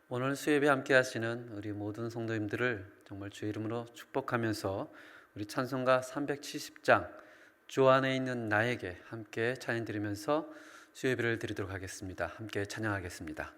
오늘 수요예배 함께 하시는 우리 모든 성도님들을 정말 주의 이름으로 축복하면서 우리 찬송가 370장 주 안에 있는 나에게 함께 찬양 드리면서 수요예배를 드리도록 하겠습니다. 함께 찬양하겠습니다.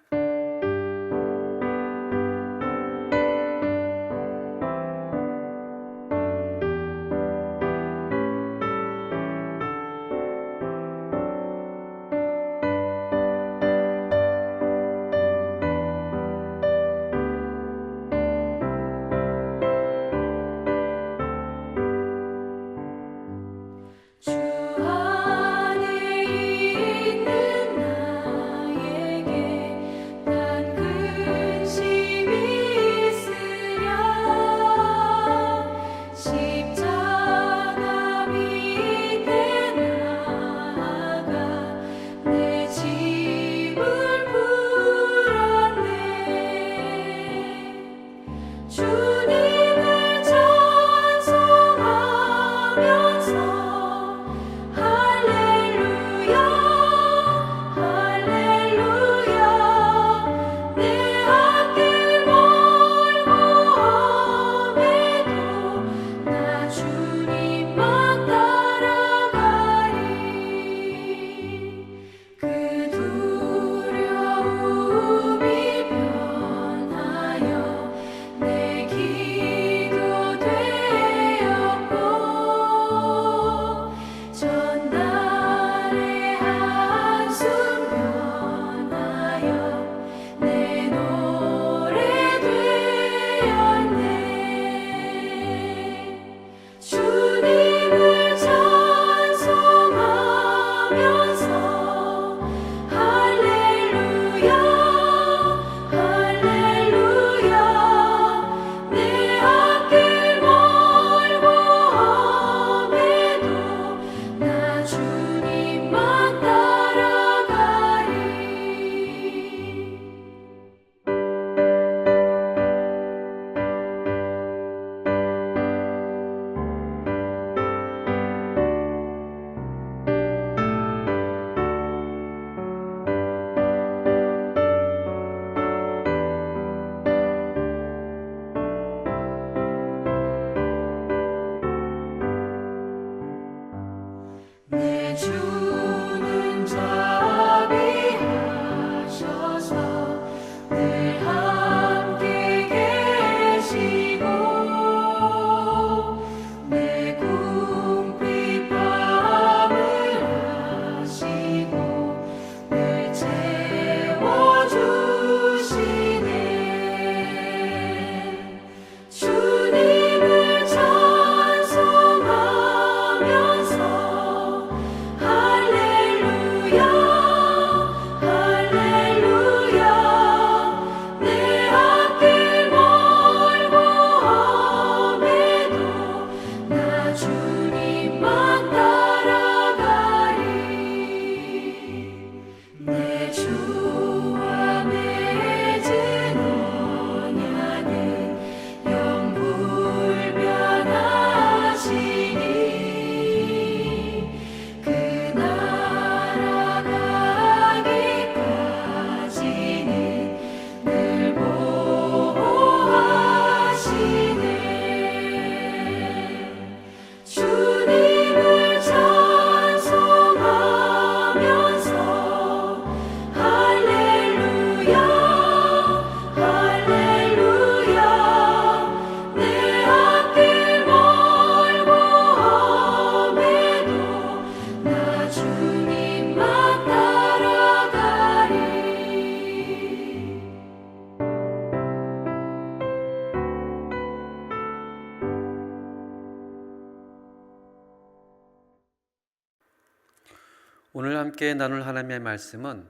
오늘 함께 나눌 하나님의 말씀은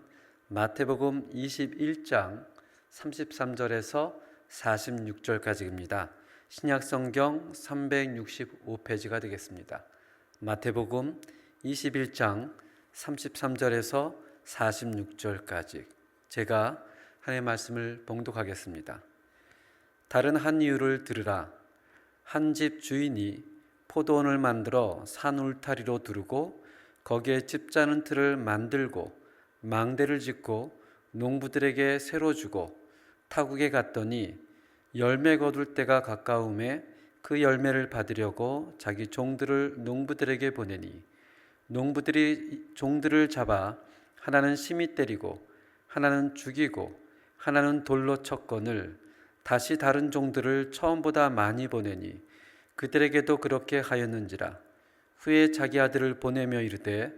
마태복음 21장 33절에서 46절까지입니다. 신약성경 365페이지가 되겠습니다. 마태복음 21장 33절에서 46절까지 제가 하나님의 말씀을 봉독하겠습니다. 다른 한 이유를 들으라. 한 집 주인이 포도원을 만들어 산 울타리로 두르고 거기에 집 짜는 틀을 만들고 망대를 짓고 농부들에게 세로 주고 타국에 갔더니 열매 거둘 때가 가까움에 그 열매를 받으려고 자기 종들을 농부들에게 보내니 농부들이 종들을 잡아 하나는 심히 때리고 하나는 죽이고 하나는 돌로 쳤거늘 다시 다른 종들을 처음보다 많이 보내니 그들에게도 그렇게 하였는지라. 후에 자기 아들을 보내며 이르되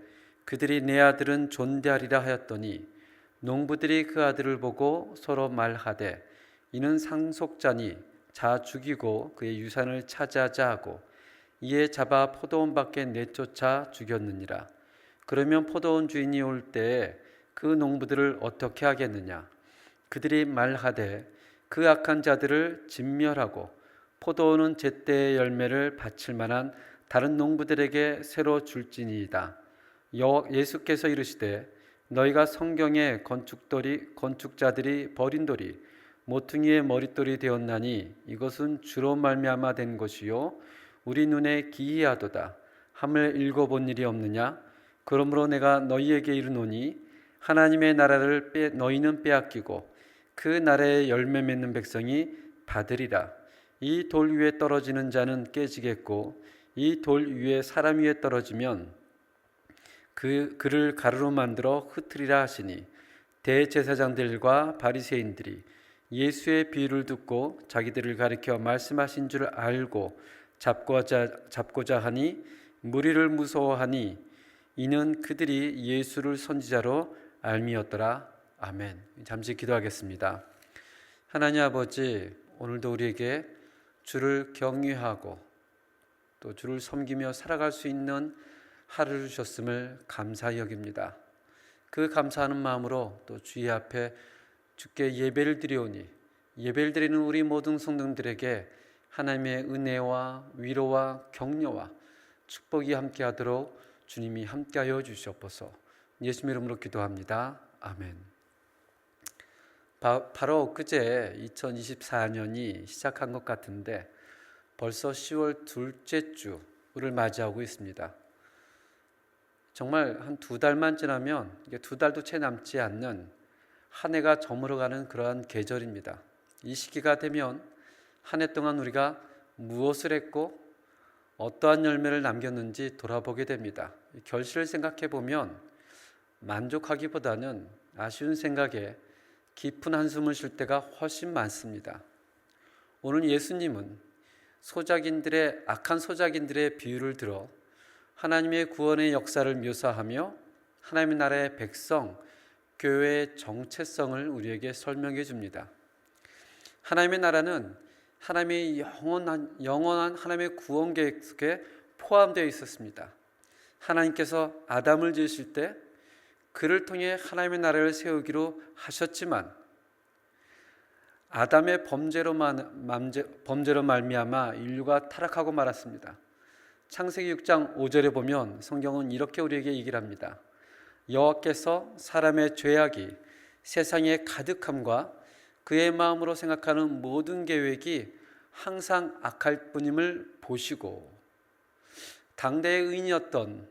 그들이 내 아들은 존대하리라 하였더니 농부들이 그 아들을 보고 서로 말하되 이는 상속자니 자 죽이고 그의 유산을 차지하자 하고 이에 잡아 포도원 밖에 내쫓아 죽였느니라. 그러면 포도원 주인이 올 때에 그 농부들을 어떻게 하겠느냐. 그들이 말하되 그 악한 자들을 진멸하고 포도원은 제때의 열매를 바칠 만한 다른 농부들에게 새로 줄지니이다. 예수께서 이르시되 너희가 성경에 건축자들이 버린 돌이 모퉁이의 머릿돌이 되었나니 이것은 주로 말미암아 된 것이요 우리 눈에 기이하도다 함을 읽어본 일이 없느냐. 그러므로 내가 너희에게 이르노니 하나님의 나라를 너희는 빼앗기고 그 나라의 열매 맺는 백성이 받으리라. 이 돌 위에 떨어지는 자는 깨지겠고 이 돌 위에 사람 위에 떨어지면 그를 가루로 만들어 흩으리라 하시니 대제사장들과 바리새인들이 예수의 비유를 듣고 자기들을 가리켜 말씀하신 줄 알고 잡고자 하니 무리를 무서워하니 이는 그들이 예수를 선지자로 알미었더라. 아멘. 잠시 기도하겠습니다. 하나님 아버지, 오늘도 우리에게 주를 경외하고 또 주를 섬기며 살아갈 수 있는 하루를 주셨음을 감사히 여깁니다. 그 감사하는 마음으로 또 주의 앞에 주께 예배를 드리오니 예배를 드리는 우리 모든 성도들에게 하나님의 은혜와 위로와 격려와 축복이 함께하도록 주님이 함께하여 주시옵소서. 예수님 이름으로 기도합니다. 아멘. 바로 엊그제 2024년이 시작한 것 같은데 벌써 10월 둘째 주를 맞이하고 있습니다. 정말 한 2달만 지나면 이게 2달도 채 남지 않는 한 해가 저물어가는 그러한 계절입니다. 이 시기가 되면 한 해 동안 우리가 무엇을 했고 어떠한 열매를 남겼는지 돌아보게 됩니다. 결실을 생각해 보면 만족하기보다는 아쉬운 생각에 깊은 한숨을 쉴 때가 훨씬 많습니다. 오늘 예수님은 악한 소작인들의 비유를 들어 하나님의 구원의 역사를 묘사하며 하나님의 나라의 백성, 교회의 정체성을 우리에게 설명해 줍니다. 하나님의 나라는 하나님의 영원한 하나님의 구원 계획 속에 포함되어 있었습니다. 하나님께서 아담을 지으실 때 그를 통해 하나님의 나라를 세우기로 하셨지만 아담의 범죄로 말미암아 인류가 타락하고 말았습니다. 창세기 6장 5절에 보면 성경은 이렇게 우리에게 얘기를 합니다. 여호와께서 사람의 죄악이 세상에 가득함과 그의 마음으로 생각하는 모든 계획이 항상 악할 뿐임을 보시고 당대의 의인이었던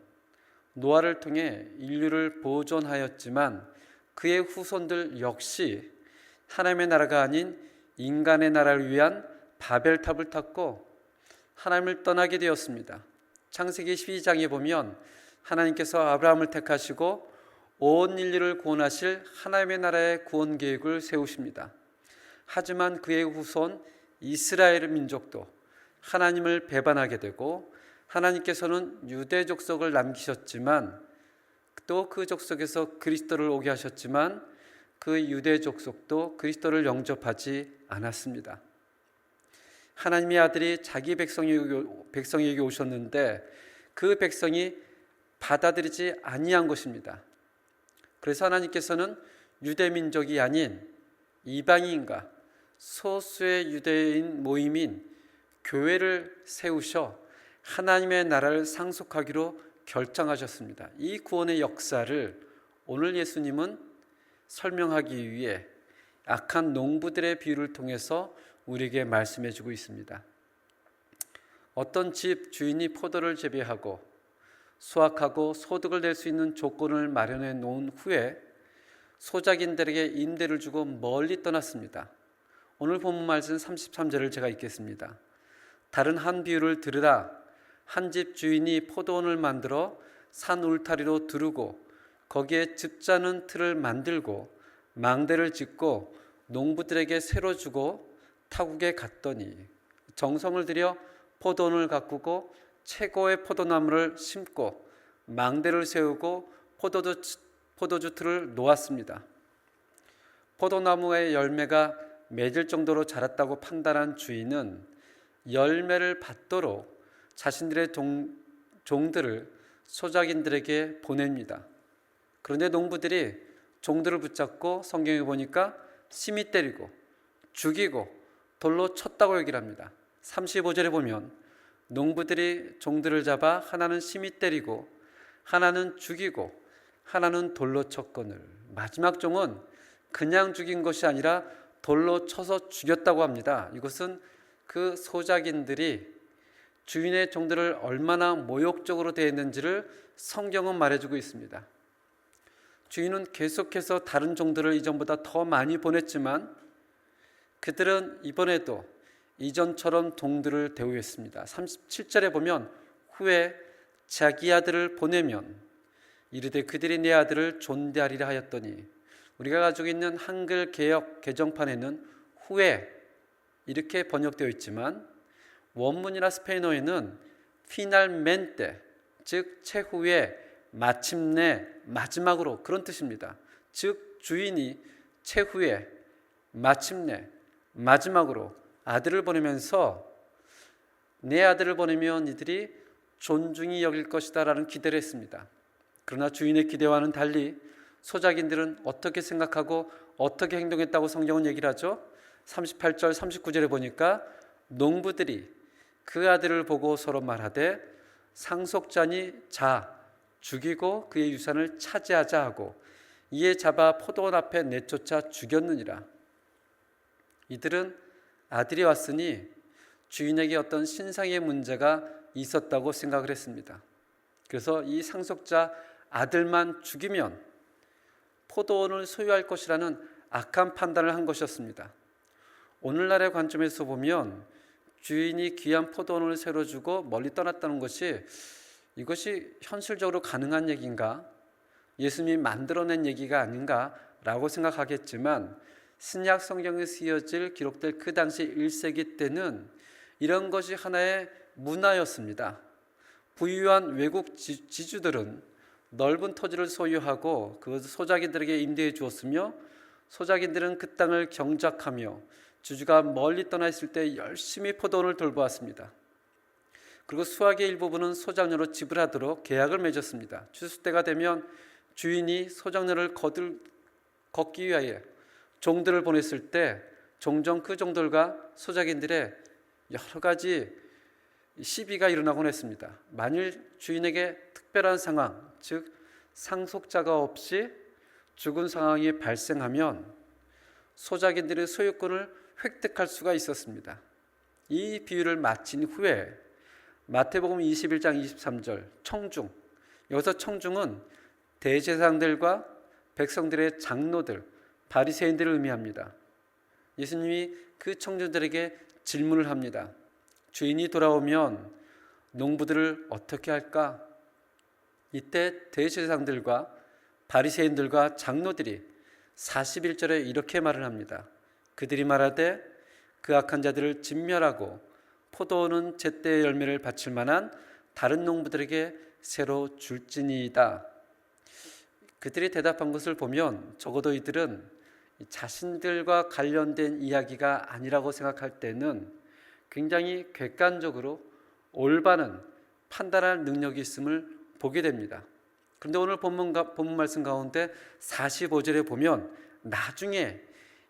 노아를 통해 인류를 보존하였지만 그의 후손들 역시 하나님의 나라가 아닌 인간의 나라를 위한 바벨탑을 탔고 하나님을 떠나게 되었습니다. 창세기 12장에 보면 하나님께서 아브라함을 택하시고 온 인류를 구원하실 하나님의 나라의 구원 계획을 세우십니다. 하지만 그의 후손 이스라엘 민족도 하나님을 배반하게 되고 하나님께서는 유대 족속을 남기셨지만 또 그 족속에서 그리스도를 오게 하셨지만 그 유대 족속도 그리스도를 영접하지 않았습니다. 하나님의 아들이 자기 백성에게 오셨는데 그 백성이 받아들이지 아니한 것입니다. 그래서 하나님께서는 유대 민족이 아닌 이방인과 소수의 유대인 모임인 교회를 세우셔 하나님의 나라를 상속하기로 결정하셨습니다. 이 구원의 역사를 오늘 예수님은 설명하기 위해 악한 농부들의 비유를 통해서 우리에게 말씀해 주고 있습니다. 어떤 집 주인이 포도를 재배하고 수확하고 소득을 낼 수 있는 조건을 마련해 놓은 후에 소작인들에게 임대를 주고 멀리 떠났습니다. 오늘 본문 말씀 33절을 제가 읽겠습니다. 다른 한 비유를 들으라. 한 집 주인이 포도원을 만들어 산 울타리로 두르고 거기에 즙자는 틀을 만들고 망대를 짓고 농부들에게 새로 주고 타국에 갔더니 정성을 들여 포도원을 가꾸고 최고의 포도나무를 심고 망대를 세우고 포도주 틀을 놓았습니다. 포도나무의 열매가 맺을 정도로 자랐다고 판단한 주인은 열매를 받도록 자신들의 종들을 소작인들에게 보냅니다. 그런데 농부들이 종들을 붙잡고 성경에 보니까 심히 때리고 죽이고 돌로 쳤다고 얘기를 합니다. 35절에 보면 농부들이 종들을 잡아 하나는 심히 때리고 하나는 죽이고 하나는 돌로 쳤거늘. 마지막 종은 그냥 죽인 것이 아니라 돌로 쳐서 죽였다고 합니다. 이것은 그 소작인들이 주인의 종들을 얼마나 모욕적으로 대했는지를 성경은 말해주고 있습니다. 주인은 계속해서 다른 종들을 이전보다 더 많이 보냈지만 그들은 이번에도 이전처럼 종들을 대우했습니다. 37절에 보면 후에 자기 아들을 보내면 이르되 그들이 내 아들을 존대하리라 하였더니, 우리가 가지고 있는 한글 개역 개정판에는 후에 이렇게 번역되어 있지만 원문이나 스페인어에는 피날멘테, 즉 최후에 마침내 마지막으로, 그런 뜻입니다. 즉 주인이 최후에 마침내 마지막으로 아들을 보내면서 내 아들을 보내면 이들이 존중히 여길 것이다 라는 기대를 했습니다. 그러나 주인의 기대와는 달리 소작인들은 어떻게 생각하고 어떻게 행동했다고 성경은 얘기를 하죠. 38절 39절에 보니까 농부들이 그 아들을 보고 서로 말하되 상속자니 자 죽이고 그의 유산을 차지하자 하고 이에 잡아 포도원 앞에 내쫓아 죽였느니라. 이들은 아들이 왔으니 주인에게 어떤 신상의 문제가 있었다고 생각을 했습니다. 그래서 이 상속자 아들만 죽이면 포도원을 소유할 것이라는 악한 판단을 한 것이었습니다. 오늘날의 관점에서 보면 주인이 귀한 포도원을 새로 주고 멀리 떠났다는 것이, 이것이 현실적으로 가능한 얘기인가? 예수님이 만들어낸 얘기가 아닌가라고 생각하겠지만 신약 성경에 쓰여질 기록될 그 당시 1세기 때는 이런 것이 하나의 문화였습니다. 부유한 외국 지주들은 넓은 토지를 소유하고 그 소작인들에게 임대해 주었으며 소작인들은 그 땅을 경작하며 주주가 멀리 떠나 있을 때 열심히 포도원을 돌보았습니다. 그리고 수확의 일부분은 소작료로 지불하도록 계약을 맺었습니다. 추수 때가 되면 주인이 소작료를 걷기 위하여 종들을 보냈을 때 종종 그 종들과 소작인들의 여러 가지 시비가 일어나곤 했습니다. 만일 주인에게 특별한 상황, 즉 상속자가 없이 죽은 상황이 발생하면 소작인들의 소유권을 획득할 수가 있었습니다. 이 비유를 마친 후에 마태복음 21장 23절 청중, 여기서 청중은 대제사장들과 백성들의 장로들, 바리새인들을 의미합니다. 예수님이 그 청중들에게 질문을 합니다. 주인이 돌아오면 농부들을 어떻게 할까? 이때 대제사장들과 바리새인들과 장로들이 41절에 이렇게 말을 합니다. 그들이 말하되 그 악한 자들을 진멸하고 포도원은 제때의 열매를 바칠 만한 다른 농부들에게 새로 줄지니이다. 그들이 대답한 것을 보면 적어도 이들은 자신들과 관련된 이야기가 아니라고 생각할 때는 굉장히 객관적으로 올바른 판단할 능력이 있음을 보게 됩니다. 그런데 오늘 본문 말씀 가운데 45절에 보면 나중에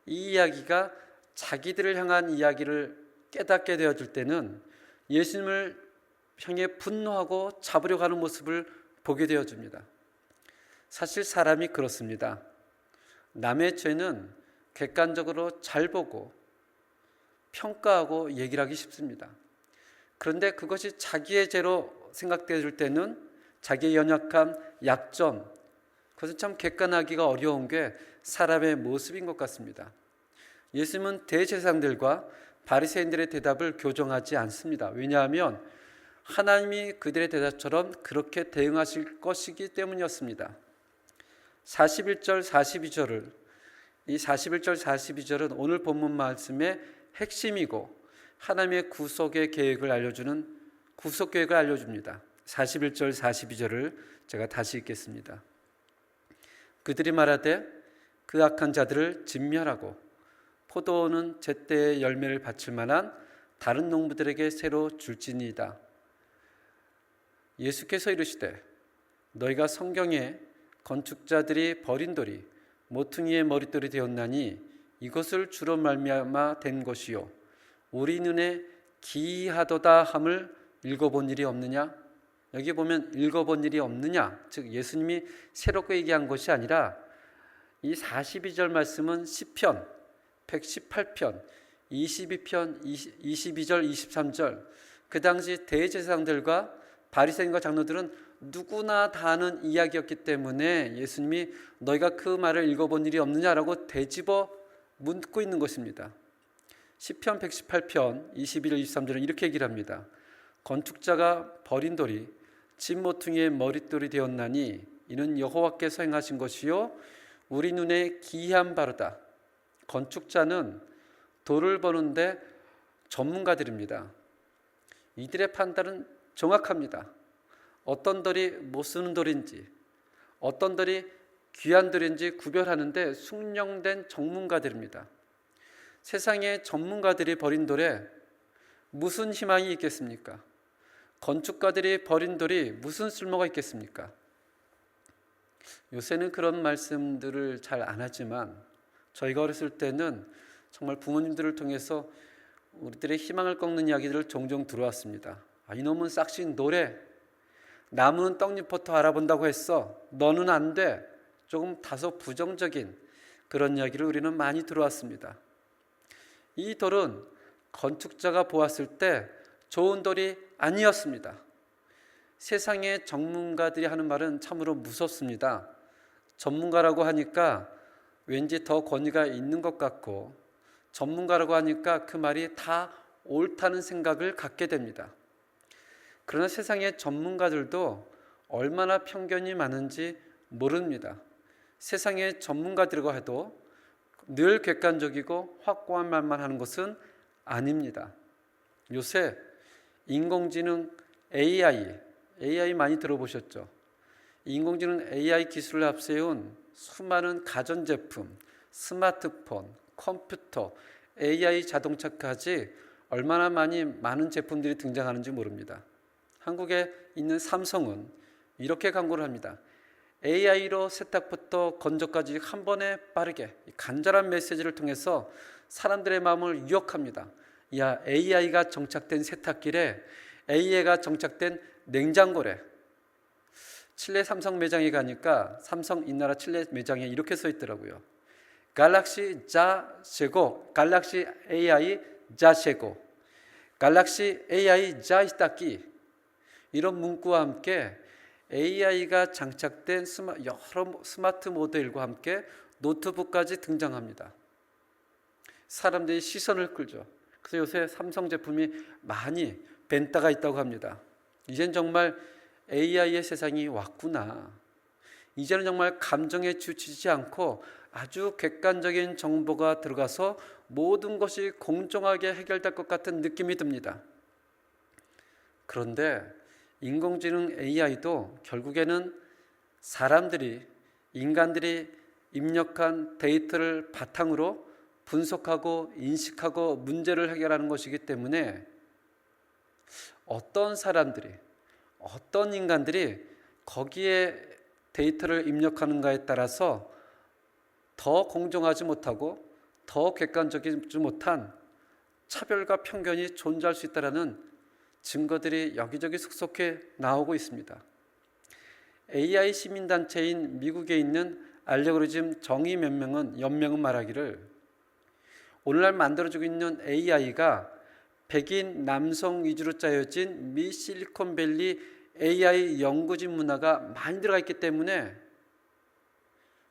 이 이야기가 자기들을 향한 이야기를 깨닫게 되어질 때는 예수님을 향해 분노하고 잡으려고 하는 모습을 보게 되어집니다. 사실 사람이 그렇습니다. 남의 죄는 객관적으로 잘 보고 평가하고 얘기를 하기 쉽습니다. 그런데 그것이 자기의 죄로 생각되어질 때는 자기의 연약함, 약점, 그것은 참 객관하기가 어려운 게 사람의 모습인 것 같습니다. 예수님은 대제사장들과 바리새인들의 대답을 교정하지 않습니다. 왜냐하면 하나님이 그들의 대답처럼 그렇게 대응하실 것이기 때문이었습니다. 41절 42절을 이 41절 42절은 오늘 본문 말씀의 핵심이고 하나님의 구속의 계획을 알려주는 구속 계획을 알려줍니다. 41절 42절을 제가 다시 읽겠습니다. 그들이 말하되 그 악한 자들을 진멸하고 포도원은 제때의 열매를 바칠 만한 다른 농부들에게 새로 줄지니이다. 예수께서 이르시되 너희가 성경에 건축자들이 버린 돌이 모퉁이의 머릿돌이 되었나니 이것을 주로 말미암아 된 것이요 우리 눈에 기이하도다 함을 읽어본 일이 없느냐? 여기 보면 읽어본 일이 없느냐? 즉 예수님이 새롭게 얘기한 것이 아니라 이 42절 말씀은 시편 118편 22편 22절 23절 그 당시 대제사장들과 바리새인과 장로들은 누구나 다 아는 이야기였기 때문에 예수님이 너희가 그 말을 읽어본 일이 없느냐라고 되짚어 묻고 있는 것입니다. 시편 118편 21절 23절은 이렇게 얘기를 합니다. 건축자가 버린 돌이 집 모퉁이의 머릿돌이 되었나니 이는 여호와께서 행하신 것이요 우리 눈에 기이한 바로다. 건축자는 돌을 버는데 전문가들입니다. 이들의 판단은 정확합니다. 어떤 돌이 못 쓰는 돌인지 어떤 돌이 귀한 돌인지 구별하는데 숙련된 전문가들입니다. 세상의 전문가들이 버린 돌에 무슨 희망이 있겠습니까? 건축가들이 버린 돌이 무슨 쓸모가 있겠습니까? 요새는 그런 말씀들을 잘 안 하지만 저희가 어렸을 때는 정말 부모님들을 통해서 우리들의 희망을 꺾는 이야기들을 종종 들어왔습니다. 이놈은 싹신 노래, 나무는 떡잎부터 알아본다고 했어, 너는 안 돼. 조금 다소 부정적인 그런 이야기를 우리는 많이 들어왔습니다. 이 돌은 건축자가 보았을 때 좋은 돌이 아니었습니다. 세상의 전문가들이 하는 말은 참으로 무섭습니다. 전문가라고 하니까 왠지 더 권위가 있는 것 같고 전문가라고 하니까 그 말이 다 옳다는 생각을 갖게 됩니다. 그러나 세상의 전문가들도 얼마나 편견이 많은지 모릅니다. 세상의 전문가들과 해도 늘 객관적이고 확고한 말만 하는 것은 아닙니다. 요새 인공지능 AI 많이 들어보셨죠? 인공지능 AI 기술을 앞세운 수많은 가전제품, 스마트폰, 컴퓨터, AI 자동차까지 얼마나 많은 제품들이 등장하는지 모릅니다. 한국에 있는 삼성은 이렇게 광고를 합니다. AI로 세탁부터 건조까지 한 번에 빠르게 간절한 메시지를 통해서 사람들의 마음을 유혹합니다. 야, AI가 정착된 세탁기래, AI가 정착된 냉장고래. 칠레 삼성 매장에 가니까 삼성 이나라 칠레 매장에 이렇게 써 있더라고요. 갈락시 자 쉐고, 갈락시 AI 자 쉐고, 갈락시 AI 자 세탁기. 이런 문구와 함께 AI가 장착된 여러 스마트 모델과 함께 노트북까지 등장합니다. 사람들이 시선을 끌죠. 그래서 요새 삼성 제품이 많이 벤따가 있다고 합니다. 이젠 정말 AI의 세상이 왔구나. 이제는 정말 감정에 치우치지 않고 아주 객관적인 정보가 들어가서 모든 것이 공정하게 해결될 것 같은 느낌이 듭니다. 그런데 인공지능 AI도 결국에는 인간들이 입력한 데이터를 바탕으로 분석하고 인식하고 문제를 해결하는 것이기 때문에 어떤 인간들이 거기에 데이터를 입력하는가에 따라서 더 공정하지 못하고 더 객관적이지 못한 차별과 편견이 존재할 수 있다는 증거들이 여기저기 속속해 나오고 있습니다. AI 시민단체인 미국에 있는 알고리즘 연맹은 말하기를 오늘날 만들어지고 있는 AI가 백인 남성 위주로 짜여진 미 실리콘밸리 AI 연구진 문화가 많이 들어가 있기 때문에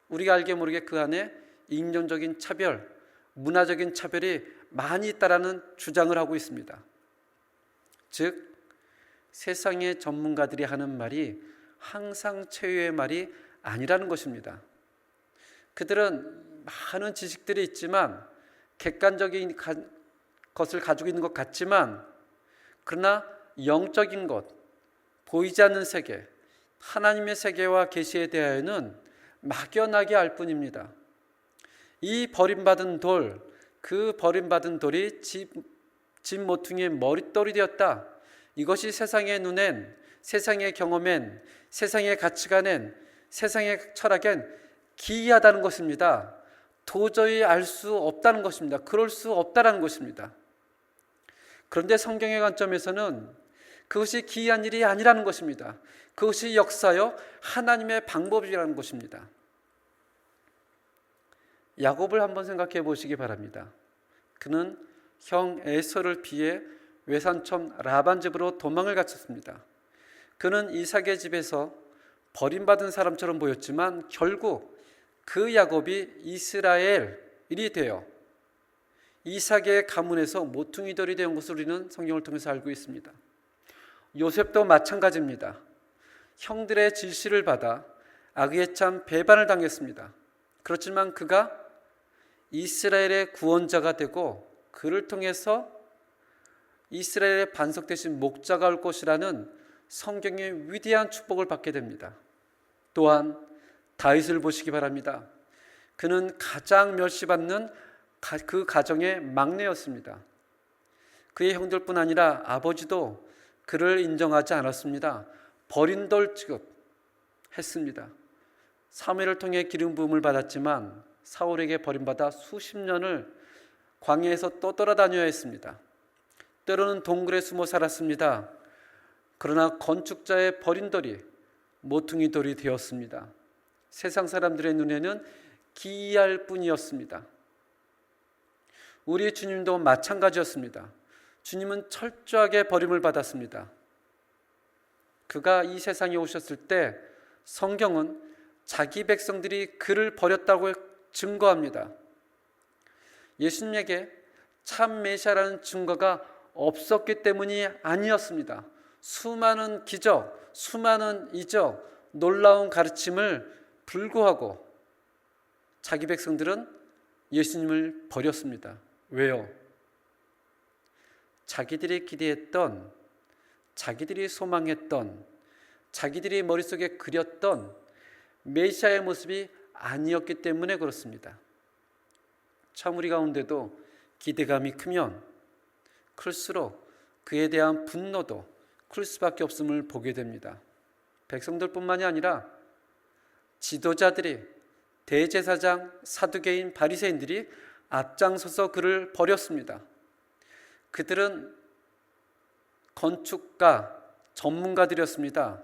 우리가 알게 모르게 그 안에 인종적인 차별, 문화적인 차별이 많이 있다라는 주장을 하고 있습니다. 즉 세상의 전문가들이 하는 말이 항상 최후의 말이 아니라는 것입니다. 그들은 많은 지식들이 있지만 객관적인 것을 가지고 있는 것 같지만 그러나 영적인 것, 보이지 않는 세계, 하나님의 세계와 계시에 대하여는 막연하게 알 뿐입니다. 이 버림받은 돌, 그 버림받은 돌이 집 모퉁이의 머릿돌이 되었다. 이것이 세상의 눈엔, 세상의 경험엔, 세상의 가치관엔, 세상의 철학엔 기이하다는 것입니다. 도저히 알 수 없다는 것입니다. 그럴 수 없다는 것입니다. 그런데 성경의 관점에서는 그것이 기이한 일이 아니라는 것입니다. 그것이 역사요 하나님의 방법이라는 것입니다. 야곱을 한번 생각해 보시기 바랍니다. 그는 형 에서를 피해 외삼촌 라반 집으로 도망을 갔었습니다. 그는 이삭의 집에서 버림받은 사람처럼 보였지만 결국 그 야곱이 이스라엘이 되어 이삭의 가문에서 모퉁이돌이 된 것을 우리는 성경을 통해서 알고 있습니다. 요셉도 마찬가지입니다. 형들의 질시를 받아 악의에 참 배반을 당했습니다. 그렇지만 그가 이스라엘의 구원자가 되고 그를 통해서 이스라엘의 반석 대신 목자가 올 것이라는 성경의 위대한 축복을 받게 됩니다. 또한 다윗을 보시기 바랍니다. 그는 가장 멸시받는 그 가정의 막내였습니다. 그의 형들뿐 아니라 아버지도 그를 인정하지 않았습니다. 버린 돌 취급했습니다. 사무엘을 통해 기름 부음을 받았지만 사울에게 버림받아 수십 년을 광야에서 떠돌아다녀야 했습니다. 때로는 동굴에 숨어 살았습니다. 그러나 건축자의 버린 돌이 모퉁이 돌이 되었습니다. 세상 사람들의 눈에는 기이할 뿐이었습니다. 우리 주님도 마찬가지였습니다. 주님은 철저하게 버림을 받았습니다. 그가 이 세상에 오셨을 때 성경은 자기 백성들이 그를 버렸다고 증거합니다. 예수님에게 참 메시아라는 증거가 없었기 때문이 아니었습니다. 수많은 기적, 수많은 이적, 놀라운 가르침을 불구하고 자기 백성들은 예수님을 버렸습니다. 왜요? 자기들이 기대했던, 자기들이 소망했던, 자기들이 머릿속에 그렸던 메시아의 모습이 아니었기 때문에 그렇습니다. 참 우리 가운데도 기대감이 크면 클수록 그에 대한 분노도 클 수밖에 없음을 보게 됩니다. 백성들뿐만이 아니라 지도자들이, 대제사장, 사두개인, 바리새인들이 앞장서서 그를 버렸습니다. 그들은 건축가, 전문가들이었습니다.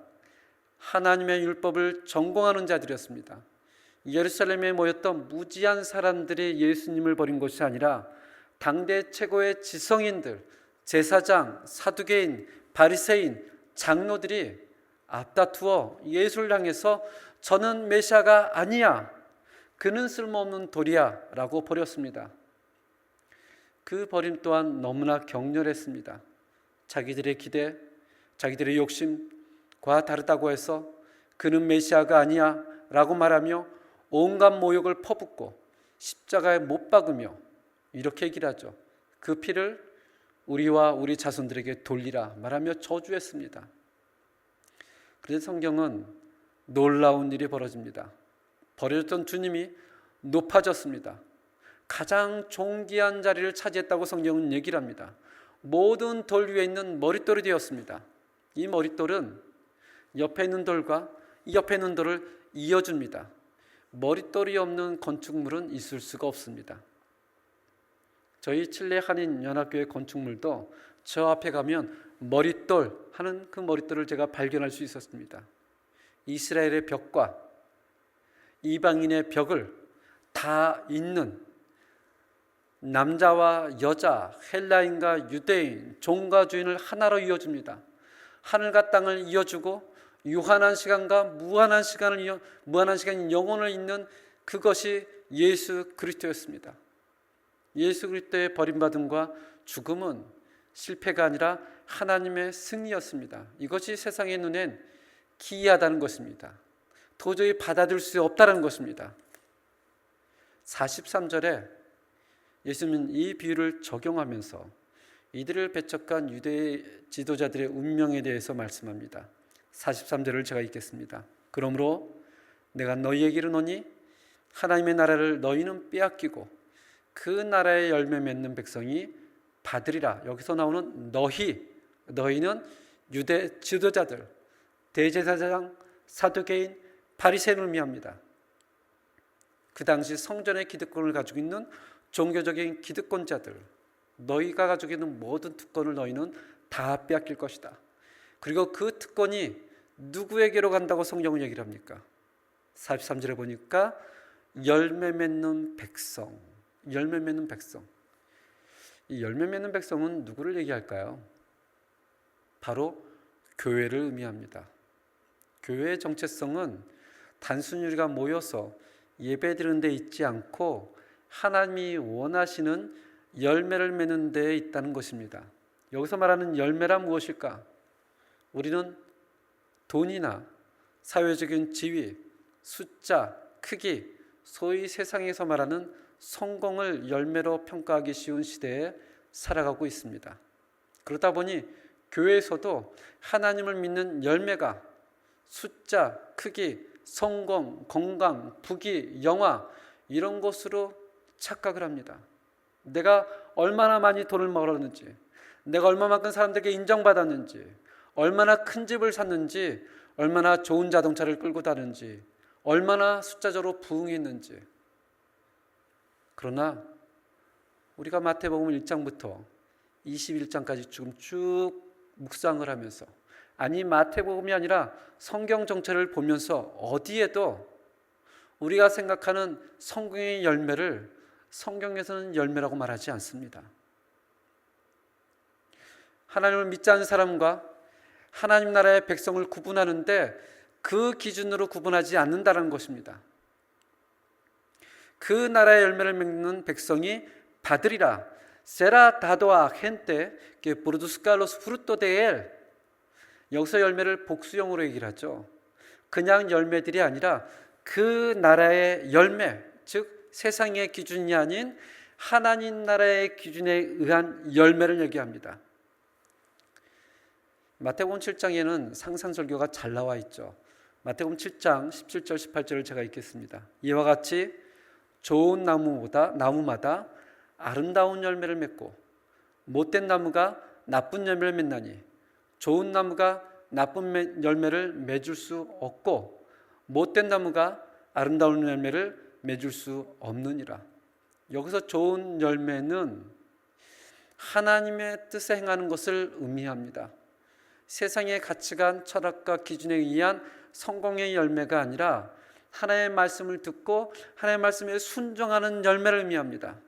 하나님의 율법을 전공하는 자들이었습니다. 예루살렘에 모였던 무지한 사람들이 예수님을 버린 것이 아니라 당대 최고의 지성인들, 제사장, 사두개인, 바리새인, 장로들이 앞다투어 예수를 향해서 저는 메시아가 아니야, 그는 쓸모없는 돌이야 라고 버렸습니다. 그 버림 또한 너무나 격렬했습니다. 자기들의 기대, 자기들의 욕심과 다르다고 해서 그는 메시아가 아니야 라고 말하며 온갖 모욕을 퍼붓고 십자가에 못 박으며 이렇게 얘기를 하죠. 그 피를 우리와 우리 자손들에게 돌리라 말하며 저주했습니다. 그래서 성경은 놀라운 일이 벌어집니다. 버려졌던 주님이 높아졌습니다. 가장 존귀한 자리를 차지했다고 성경은 얘기를 합니다. 모든 돌 위에 있는 머릿돌이 되었습니다. 이 머릿돌은 옆에 있는 돌과 이 옆에 있는 돌을 이어줍니다. 머릿돌이 없는 건축물은 있을 수가 없습니다. 저희 칠레 한인연합교회 건축물도 저 앞에 가면 머릿돌 하는 그 머릿돌을 제가 발견할 수 있었습니다. 이스라엘의 벽과 이방인의 벽을 다 잇는 남자와 여자, 헬라인과 유대인, 종과 주인을 하나로 이어줍니다. 하늘과 땅을 이어주고 유한한 시간과 무한한 시간 영혼을 잇는 그것이 예수 그리스도였습니다. 예수 그리스도의 버림받음과 죽음은 실패가 아니라 하나님의 승리였습니다. 이것이 세상의 눈엔 기이하다는 것입니다. 도저히 받아들일 수 없다는 것입니다. 43절에 예수님은 이 비유를 적용하면서 이들을 배척한 유대 지도자들의 운명에 대해서 말씀합니다. 43절을 제가 읽겠습니다. 그러므로 내가 너희에게 이르노니 하나님의 나라를 너희는 빼앗기고 그 나라의 열매 맺는 백성이 받으리라. 여기서 나오는 너희는 유대 지도자들, 대제사장, 사두개인, 바리새인을 의미합니다. 그 당시 성전의 기득권을 가지고 있는 종교적인 기득권자들, 너희가 가지고 있는 모든 특권을 너희는 다 빼앗길 것이다. 그리고 그 특권이 누구에게로 간다고 성경은 얘기를 합니까? 43절에 보니까 열매 맺는 백성. 이 열매 맺는 백성은 누구를 얘기할까요? 바로 교회를 의미합니다. 교회의 정체성은 단순히 우리가 모여서 예배드리는 데 있지 않고 하나님이 원하시는 열매를 맺는 데에 있다는 것입니다. 여기서 말하는 열매란 무엇일까? 우리는 돈이나 사회적인 지위, 숫자, 크기, 소위 세상에서 말하는 성공을 열매로 평가하기 쉬운 시대에 살아가고 있습니다. 그러다 보니 교회에서도 하나님을 믿는 열매가 숫자, 크기, 성공, 건강, 부귀, 영화 이런 것으로 착각을 합니다. 내가 얼마나 많이 돈을 벌었는지, 내가 얼마만큼 사람들에게 인정받았는지, 얼마나 큰 집을 샀는지, 얼마나 좋은 자동차를 끌고 다녔는지, 얼마나 숫자적으로 부흥했는지. 그러나 우리가 마태복음 1장부터 21장까지 쭉 묵상을 하면서, 아니 마태복음이 아니라 성경 전체를 보면서 어디에도 우리가 생각하는 성경의 열매를 성경에서는 열매라고 말하지 않습니다. 하나님을 믿지 않는 사람과 하나님 나라의 백성을 구분하는데 그 기준으로 구분하지 않는다는 것입니다. 그 나라의 열매를 맺는 백성이 받으리라. 세라 다도아 헨테 que produzca los frutos de él. 여기서 열매를 복수형으로 얘기를 하죠. 그냥 열매들이 아니라 그 나라의 열매, 즉 세상의 기준이 아닌 하나님 나라의 기준에 의한 열매를 얘기합니다. 마태복음 7장에는 상상설교가 잘 나와 있죠. 마태복음 7장 17절 18절을 제가 읽겠습니다. 이와 같이 좋은 나무마다 아름다운 열매를 맺고 못된 나무가 나쁜 열매를 맺나니 좋은 나무가 나쁜 열매를 맺을 수 없고 못된 나무가 아름다운 열매를 맺을 수 없느니라. 여기서 좋은 열매는 하나님의 뜻에 행하는 것을 의미합니다. 세상의 가치관, 철학과 기준에 의한 성공의 열매가 아니라 하나님의 말씀을 듣고 하나님의 말씀에 순종하는 열매를 의미합니다.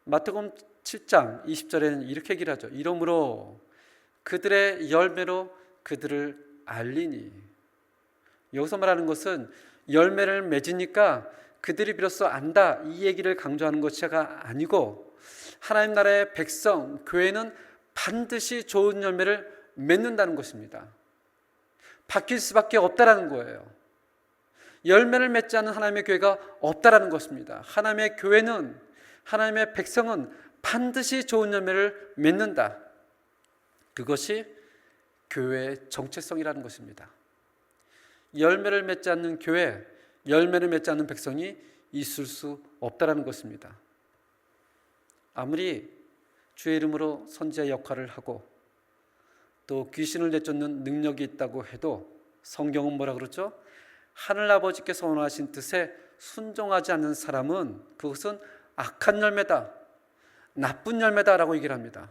마태복음 7장 20절에는 이렇게 얘기를 하죠. 이러므로 그들의 열매로 그들을 알리니. 여기서 말하는 것은 열매를 맺으니까 그들이 비로소 안다, 이 얘기를 강조하는 것이 아니고 하나님 나라의 백성, 교회는 반드시 좋은 열매를 맺는다는 것입니다. 바뀔 수밖에 없다라는 거예요. 열매를 맺지 않는 하나님의 교회가 없다라는 것입니다. 하나님의 교회는, 하나님의 백성은 반드시 좋은 열매를 맺는다. 그것이 교회의 정체성이라는 것입니다. 열매를 맺지 않는 교회, 열매를 맺지 않는 백성이 있을 수 없다라는 것입니다. 아무리 주의 이름으로 선지자 역할을 하고 또 귀신을 내쫓는 능력이 있다고 해도 성경은 뭐라 그러죠? 하늘아버지께서 원하신 뜻에 순종하지 않는 사람은 그것은 악한 열매다, 나쁜 열매다라고 얘기를 합니다.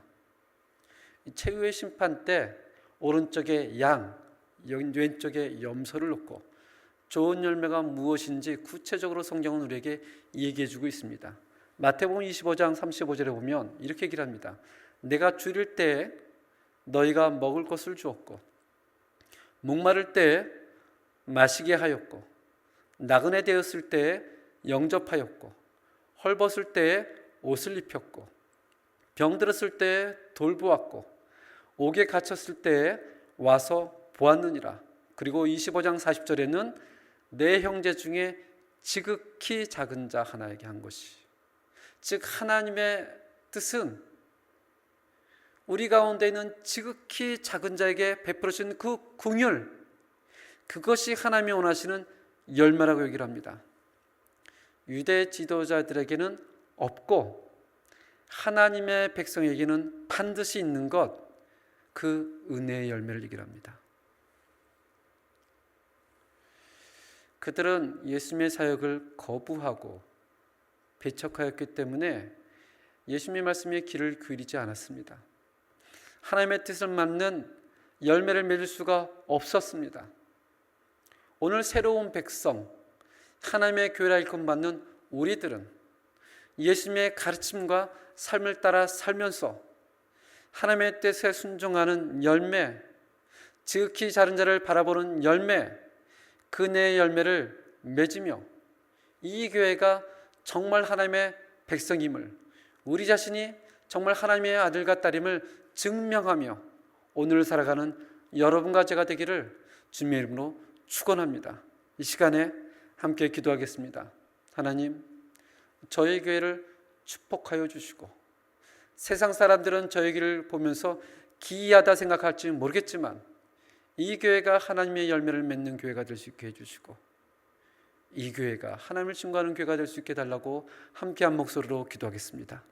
최후의 심판 때 오른쪽에 양, 왼쪽에 염소를 놓고 좋은 열매가 무엇인지 구체적으로 성경은 우리에게 얘기해 주고 있습니다. 마태복음 25장 35절에 보면 이렇게 얘기를 합니다. 내가 줄일 때에 너희가 먹을 것을 주었고 목마를 때에 마시게 하였고 나그네 되었을 때에 영접하였고 헐벗을 때에 옷을 입혔고, 병들었을 때 돌보았고, 옥에 갇혔을 때 와서 보았느니라. 그리고 25장 40절에는 내 형제 중에 지극히 작은 자 하나에게 한 것이, 즉 하나님의 뜻은 우리 가운데 있는 지극히 작은 자에게 베풀어 주신 그 긍휼, 그것이 하나님이 원하시는 열매라고 얘기를 합니다. 유대 지도자들에게는 없고 하나님의 백성에게는 반드시 있는 것, 그 은혜의 열매를 얘기를 합니다. 그들은 예수님의 사역을 거부하고 배척하였기 때문에 예수님의 말씀에 귀를 기울이지 않았습니다. 하나님의 뜻을 맞는 열매를 맺을 수가 없었습니다. 오늘 새로운 백성, 하나님의 교회라 일컬음받는 우리들은 예수님의 가르침과 삶을 따라 살면서 하나님의 뜻에 순종하는 열매, 지극히 작은 자를 바라보는 열매, 그네의 열매를 맺으며 이 교회가 정말 하나님의 백성임을, 우리 자신이 정말 하나님의 아들과 딸임을 증명하며 오늘 살아가는 여러분과 제가 되기를 주님의 이름으로 축원합니다. 이 시간에 함께 기도하겠습니다. 하나님, 저희 교회를 축복하여 주시고, 세상 사람들은 저희 교회를 보면서 기이하다 생각할지 모르겠지만 이 교회가 하나님의 열매를 맺는 교회가 될 수 있게 해주시고, 이 교회가 하나님을 증거하는 교회가 될 수 있게 해달라고 함께 한 목소리로 기도하겠습니다.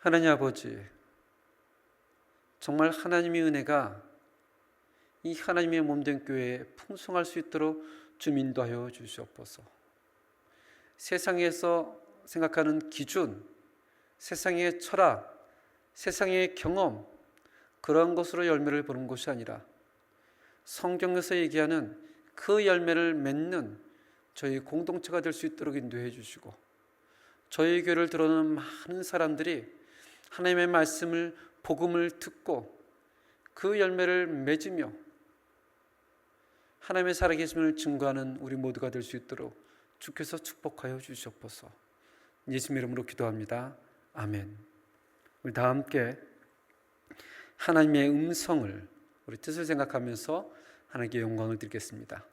하나님 아버지, 정말 하나님의 은혜가 이 하나님의 몸된 교회에 풍성할 수 있도록 좀 인도하여 주시옵소서. 세상에서 생각하는 기준, 세상의 철학, 세상의 경험, 그러한 것으로 열매를 보는 것이 아니라 성경에서 얘기하는 그 열매를 맺는 저희 공동체가 될 수 있도록 인도해 주시고, 저희 교회를 들어오는 많은 사람들이 하나님의 말씀을, 복음을 듣고 그 열매를 맺으며 하나님의 살아계심을 증거하는 우리 모두가 될 수 있도록 주께서 축복하여 주시옵소서. 예수님 이름으로 기도합니다. 아멘. 우리 다 함께 하나님의 음성을, 우리 뜻을 생각하면서 하나님께 영광을 드리겠습니다.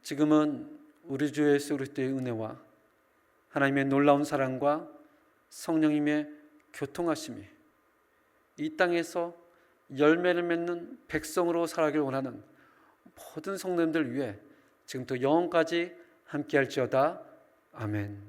지금은 우리 주 예수 그리스도의 은혜와 하나님의 놀라운 사랑과 성령님의 교통하심이 이 땅에서 열매를 맺는 백성으로 살아가길 원하는 모든 성도님들 위해 지금부터 영원까지 함께할지어다. 아멘.